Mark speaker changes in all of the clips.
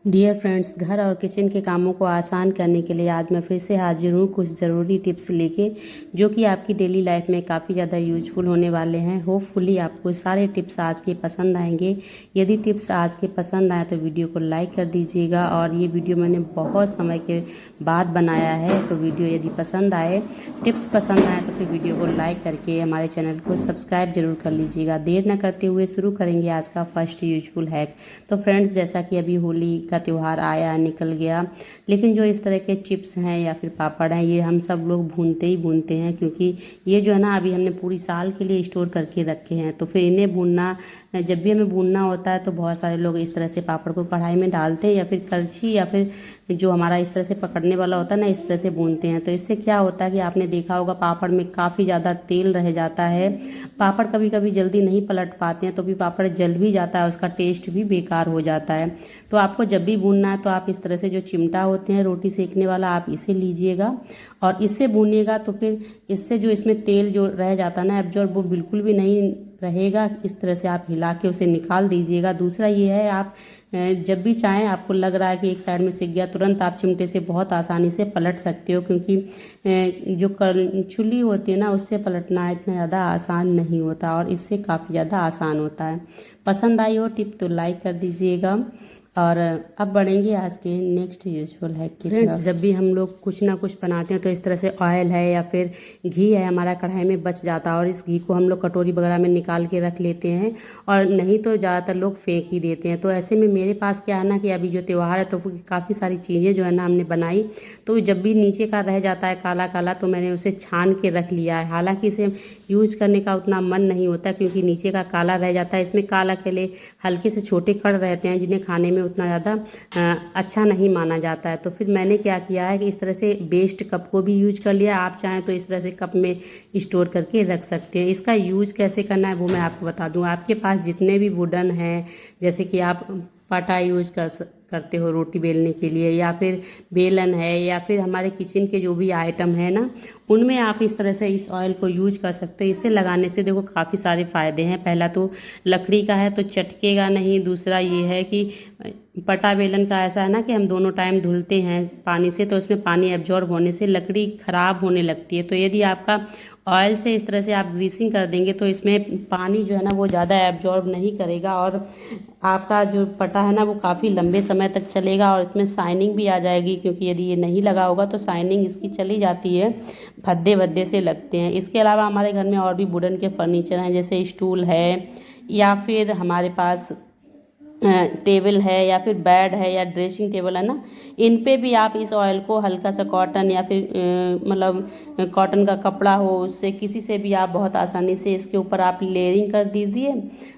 Speaker 1: Dear friends, घर और kitchen के कामों को आसान करने के लिए आज मैं फिर से हाजिर हूँ कुछ ज़रूरी टिप्स लेके, जो कि आपकी डेली लाइफ में काफ़ी ज़्यादा यूजफुल होने वाले हैं। होपफुली आपको सारे टिप्स आज के पसंद आएंगे। यदि टिप्स आज के पसंद आए तो वीडियो को लाइक कर दीजिएगा। और ये वीडियो मैंने बहुत समय के बाद बनाया है, तो वीडियो यदि पसंद आए, टिप्स पसंद आए तो फिर वीडियो को लाइक करके हमारे चैनल को सब्सक्राइब जरूर कर लीजिएगा। देर न करते हुए शुरू करेंगे आज का फर्स्ट यूजफुल हैक। तो फ्रेंड्स, जैसा कि अभी होली का त्यौहार आया निकल गया, लेकिन जो इस तरह के चिप्स हैं या फिर पापड़ हैं, ये हम सब लोग भूनते ही भूनते हैं, क्योंकि ये जो है ना अभी हमने पूरी साल के लिए स्टोर करके रखे हैं। तो फिर इन्हें भूनना, जब भी हमें भूनना होता है तो बहुत सारे लोग इस तरह से पापड़ को कढ़ाई में डालते हैं या फिर करछी या फिर जो हमारा इस तरह से पकड़ने वाला होता है ना, इस तरह से भूनते हैं। तो इससे क्या होता है कि आपने देखा होगा पापड़ में काफ़ी ज़्यादा तेल रह जाता है। पापड़ कभी कभी जल्दी नहीं पलट पाते हैं, तो भी पापड़ जल भी जाता है, उसका टेस्ट भी बेकार हो जाता है। तो आपको जब भी भूनना है तो आप इस तरह से जो चिमटा होते हैं रोटी सेकने वाला, आप इसे लीजिएगा और इससे भूनिएगा। तो फिर इससे जो इसमें तेल जो रह जाता है ना एब्जॉर्ब, वो बिल्कुल भी नहीं रहेगा। इस तरह से आप हिला के उसे निकाल दीजिएगा। दूसरा ये है, आप जब भी चाहें, आपको लग रहा है कि एक साइड में सिक गया, तुरंत आप चिमटे से बहुत आसानी से पलट सकते हो, क्योंकि जो छुली होती है ना, उससे पलटना इतना ज़्यादा आसान नहीं होता और इससे काफ़ी ज़्यादा आसान होता है। पसंद आई हो टिप तो लाइक कर दीजिएगा। और अब बढ़ेंगे आज के नेक्स्ट यूजफुल हैक की। फ्रेंड्स, जब भी हम लोग कुछ ना कुछ बनाते हैं तो इस तरह से ऑयल है या फिर घी है हमारा कढ़ाई में बच जाता है, और इस घी को हम लोग कटोरी वगैरह में निकाल के रख लेते हैं, और नहीं तो ज़्यादातर लोग फेंक ही देते हैं। तो ऐसे में मेरे पास क्या है ना कि अभी जो त्यौहार है तो काफ़ी सारी चीज़ें जो है ना हमने बनाई, तो जब भी नीचे का रह जाता है काला काला, तो मैंने उसे छान के रख लिया है। हालांकि इसे यूज करने का उतना मन नहीं होता, क्योंकि नीचे का काला रह जाता है। इसमें काला केले हल्के से छोटे कण रहते हैं, जिन्हें खाने में उतना ज़्यादा अच्छा नहीं माना जाता है। तो फिर मैंने क्या किया है कि इस तरह से वेस्ट कप को भी यूज कर लिया। आप चाहें तो इस तरह से कप में स्टोर करके रख सकते हैं। इसका यूज कैसे करना है वो मैं आपको बता दूं। आपके पास जितने भी वुडन हैं, जैसे कि आप पाटा यूज करते हो रोटी बेलने के लिए, या फिर बेलन है, या फिर हमारे किचन के जो भी आइटम है ना, उनमें आप इस तरह से इस ऑयल को यूज कर सकते हो। इसे लगाने से देखो काफ़ी सारे फ़ायदे हैं। पहला तो लकड़ी का है तो चटकेगा नहीं। दूसरा ये है कि पटा बेलन का ऐसा है ना कि हम दोनों टाइम धुलते हैं पानी से, तो उसमें पानी एब्जॉर्ब होने से लकड़ी ख़राब होने लगती है। तो यदि आपका ऑयल से इस तरह से आप ग्रीसिंग कर देंगे तो इसमें पानी जो है ना वो ज़्यादा एब्जॉर्ब नहीं करेगा, और आपका जो पटा है ना वो काफ़ी लंबे समय तक चलेगा, और इसमें शाइनिंग भी आ जाएगी। क्योंकि यदि ये नहीं लगा होगा तो शाइनिंग इसकी चली जाती है, भद्दे भद्दे से लगते हैं। इसके अलावा हमारे घर में और भी वुडन के फर्नीचर हैं, जैसे स्टूल है, या फिर हमारे पास टेबल है, या फिर बेड है, या ड्रेसिंग टेबल है ना, इन पे भी आप इस ऑयल को हल्का सा कॉटन या फिर मतलब कॉटन का कपड़ा हो, उससे किसी से भी आप बहुत आसानी से इसके ऊपर आप लेयरिंग कर दीजिए,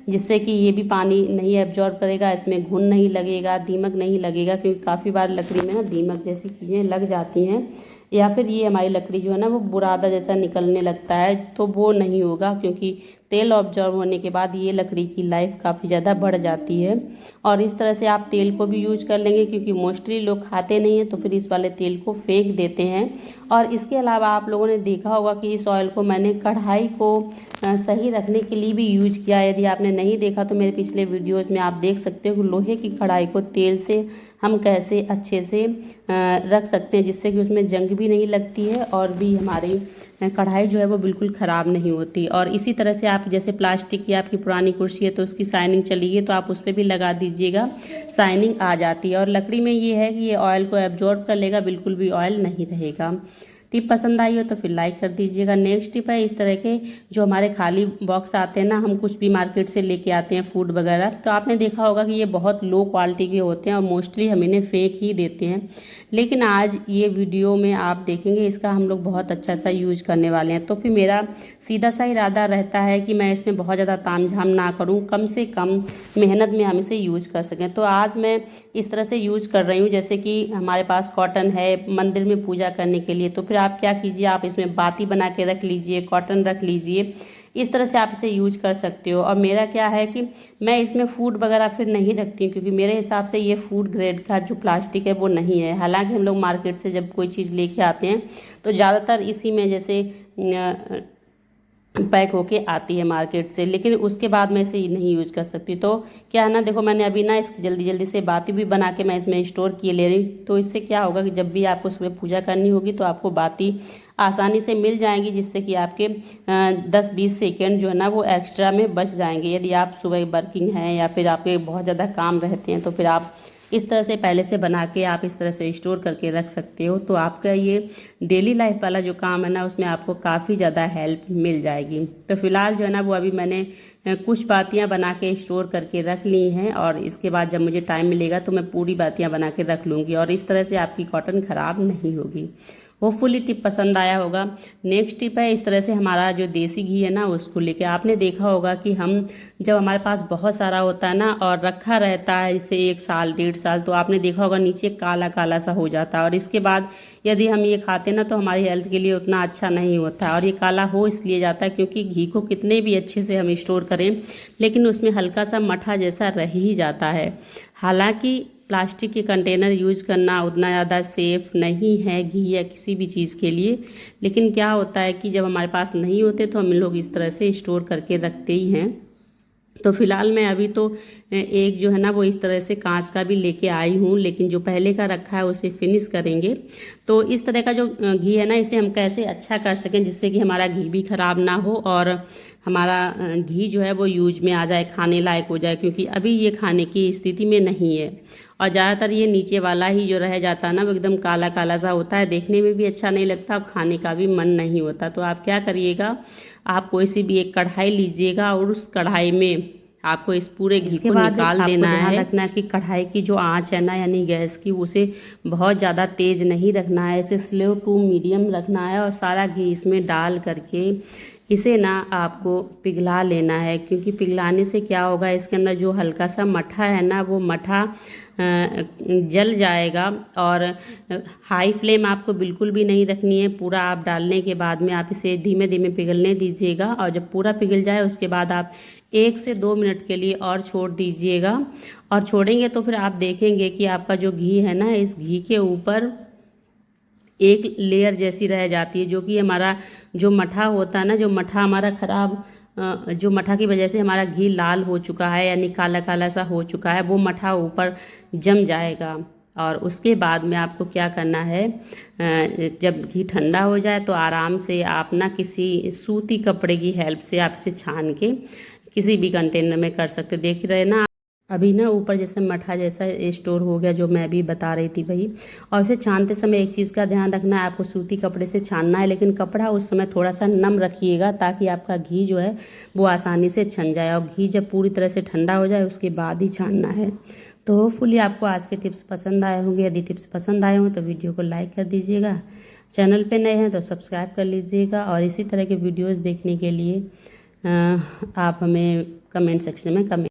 Speaker 1: जिससे कि ये भी पानी नहीं एब्जॉर्ब करेगा, इसमें घुन नहीं लगेगा, दीमक नहीं लगेगा। क्योंकि काफ़ी बार लकड़ी में ना दीमक जैसी चीज़ें लग जाती हैं, या फिर ये हमारी लकड़ी जो है ना वो बुरादा जैसा निकलने लगता है, तो वो नहीं होगा। क्योंकि तेल ऑब्जॉर्व होने के बाद ये लकड़ी की लाइफ काफ़ी ज़्यादा बढ़ जाती है। और इस तरह से आप तेल को भी यूज कर लेंगे, क्योंकि मोस्टली लोग खाते नहीं हैं, तो फिर इस वाले तेल को फेंक देते हैं। और इसके अलावा आप लोगों ने देखा होगा कि इस ऑयल को मैंने कढ़ाई को सही रखने के लिए भी यूज किया। यदि आपने नहीं देखा तो मेरे पिछले वीडियोज़ में आप देख सकते हो कि लोहे की कढ़ाई को तेल से हम कैसे अच्छे से रख सकते हैं, जिससे कि उसमें जंग भी नहीं लगती है, और भी हमारी कढ़ाई जो है वो बिल्कुल ख़राब नहीं होती। और इसी तरह से आप जैसे प्लास्टिक की आपकी पुरानी कुर्सी है तो उसकी शाइनिंग चली गई, तो आप उस पर भी लगा दीजिएगा, शाइनिंग आ जाती है। और लकड़ी में ये है कि ये ऑयल को एब्जॉर्ब कर लेगा, बिल्कुल भी ऑयल नहीं रहेगा। टिप पसंद आई हो तो फिर लाइक कर दीजिएगा। नेक्स्ट टिप है, इस तरह के जो हमारे खाली बॉक्स आते हैं ना, हम कुछ भी मार्केट से लेके आते हैं फूड वगैरह, तो आपने देखा होगा कि ये बहुत लो क्वालिटी के होते हैं और मोस्टली हम इन्हें फेंक ही देते हैं। लेकिन आज ये वीडियो में आप देखेंगे इसका हम लोग बहुत अच्छा सा यूज करने वाले हैं। तो फिर मेरा सीधा सा इरादा रहता है कि मैं इसमें बहुत ज़्यादा तामझाम ना करूं, कम से कम मेहनत में हम इसे यूज कर सकें। तो आज मैं इस तरह से यूज कर रही हूँ, जैसे कि हमारे पास कॉटन है मंदिर में पूजा करने के लिए, तो फिर आप क्या कीजिए, आप इसमें बाती बना के रख लीजिए, कॉटन रख लीजिए, इस तरह से आप इसे यूज कर सकते हो। और मेरा क्या है कि मैं इसमें फूड वगैरह फिर नहीं रखती हूँ, क्योंकि मेरे हिसाब से ये फूड ग्रेड का जो प्लास्टिक है वो नहीं है। हालांकि हम लोग मार्केट से जब कोई चीज़ लेके आते हैं तो ज़्यादातर इसी में, जैसे पैक होके आती है मार्केट से, लेकिन उसके बाद मैं इसे नहीं यूज़ कर सकती। तो क्या है ना, देखो मैंने अभी ना इसकी जल्दी जल्दी से बाती भी बना के मैं इसमें स्टोर किए ले रही हूँ। तो इससे क्या होगा कि जब भी आपको सुबह पूजा करनी होगी तो आपको बाती आसानी से मिल जाएंगी, जिससे कि आपके 10-20 सेकेंड जो है ना वो एक्स्ट्रा में बच जाएंगे। यदि आप सुबह वर्किंग हैं या फिर आपके बहुत ज़्यादा काम रहते हैं तो फिर आप इस तरह से पहले से बना के आप इस तरह से स्टोर करके रख सकते हो। तो आपका ये डेली लाइफ वाला जो काम है ना उसमें आपको काफ़ी ज़्यादा हेल्प मिल जाएगी। तो फिलहाल जो है ना वो अभी मैंने कुछ बातियां बना के स्टोर करके रख ली हैं, और इसके बाद जब मुझे टाइम मिलेगा तो मैं पूरी बातियां बना के रख लूँगी, और इस तरह से आपकी कॉटन ख़राब नहीं होगी। होपफुली टिप पसंद आया होगा। नेक्स्ट टिप है इस तरह से हमारा जो देसी घी है ना उसको लेके। आपने देखा होगा कि हम जब हमारे पास बहुत सारा होता है ना और रखा रहता है इसे 1 साल 1.5 साल, तो आपने देखा होगा नीचे काला काला सा हो जाता है, और इसके बाद यदि हम ये खाते ना तो हमारी हेल्थ के लिए उतना अच्छा नहीं होता है। और ये काला हो इसलिए जाता है क्योंकि घी को कितने भी अच्छे से हम स्टोर करें लेकिन उसमें हल्का सा मठा जैसा रह ही जाता है। हालांकि प्लास्टिक के कंटेनर यूज करना उतना ज़्यादा सेफ़ नहीं है घी या किसी भी चीज़ के लिए, लेकिन क्या होता है कि जब हमारे पास नहीं होते तो हम लोग इस तरह से स्टोर करके रखते ही हैं। तो फिलहाल मैं अभी तो एक जो है ना वो इस तरह से कांच का भी लेके आई हूँ, लेकिन जो पहले का रखा है उसे फिनिश करेंगे। तो इस तरह का जो घी है ना इसे हम कैसे अच्छा कर सकें जिससे कि हमारा घी भी ख़राब ना हो और हमारा घी जो है वो यूज में आ जाए, खाने लायक हो जाए, क्योंकि अभी ये खाने की स्थिति में नहीं है। और ज़्यादातर ये नीचे वाला ही जो रह जाता है ना वो एकदम काला काला सा होता है, देखने में भी अच्छा नहीं लगता और खाने का भी मन नहीं होता। तो आप क्या करिएगा, आप कोई सी भी एक कढ़ाई लीजिएगा और उस कढ़ाई में आपको इस पूरे घी को निकाल देना है। ध्यान रखना है कि कढ़ाई की जो आंच है ना यानी गैस की उसे बहुत ज़्यादा तेज़ नहीं रखना है, इसे स्लो टू मीडियम रखना है और सारा घी इसमें डाल करके इसे ना आपको पिघला लेना है। क्योंकि पिघलाने से क्या होगा, इसके अंदर जो हल्का सा मठा है ना वो मठा जल जाएगा। और हाई फ्लेम आपको बिल्कुल भी नहीं रखनी है। पूरा आप डालने के बाद में आप इसे धीमे धीमे पिघलने दीजिएगा, और जब पूरा पिघल जाए उसके बाद आप 1 से 2 मिनट के लिए और छोड़ दीजिएगा। और छोड़ेंगे तो फिर आप देखेंगे कि आपका जो घी है ना इस घी के ऊपर एक लेयर जैसी रह जाती है, जो कि हमारा जो मठा होता है ना, जो मठा हमारा ख़राब जो मठा की वजह से हमारा घी लाल हो चुका है यानी काला काला सा हो चुका है, वो मठा ऊपर जम जाएगा। और उसके बाद में आपको क्या करना है, जब घी ठंडा हो जाए तो आराम से आप ना किसी सूती कपड़े की हेल्प से आप इसे छान के किसी भी कंटेनर में कर सकते हो। देख रहे हैं ना अभी ना ऊपर जैसे मठा जैसा स्टोर हो गया, जो मैं भी बता रही थी भाई। और इसे छानते समय एक चीज़ का ध्यान रखना है, आपको सूती कपड़े से छानना है, लेकिन कपड़ा उस समय थोड़ा सा नम रखिएगा ताकि आपका घी जो है वो आसानी से छन जाए। और घी जब पूरी तरह से ठंडा हो जाए उसके बाद ही छानना है। तो होपफुली आपको आज के टिप्स पसंद आए होंगे। यदि टिप्स पसंद आए हों तो वीडियो को लाइक कर दीजिएगा, चैनल पे नए हैं तो सब्सक्राइब कर लीजिएगा, और इसी तरह के वीडियोज़ देखने के लिए आप हमें कमेंट सेक्शन में कमेंट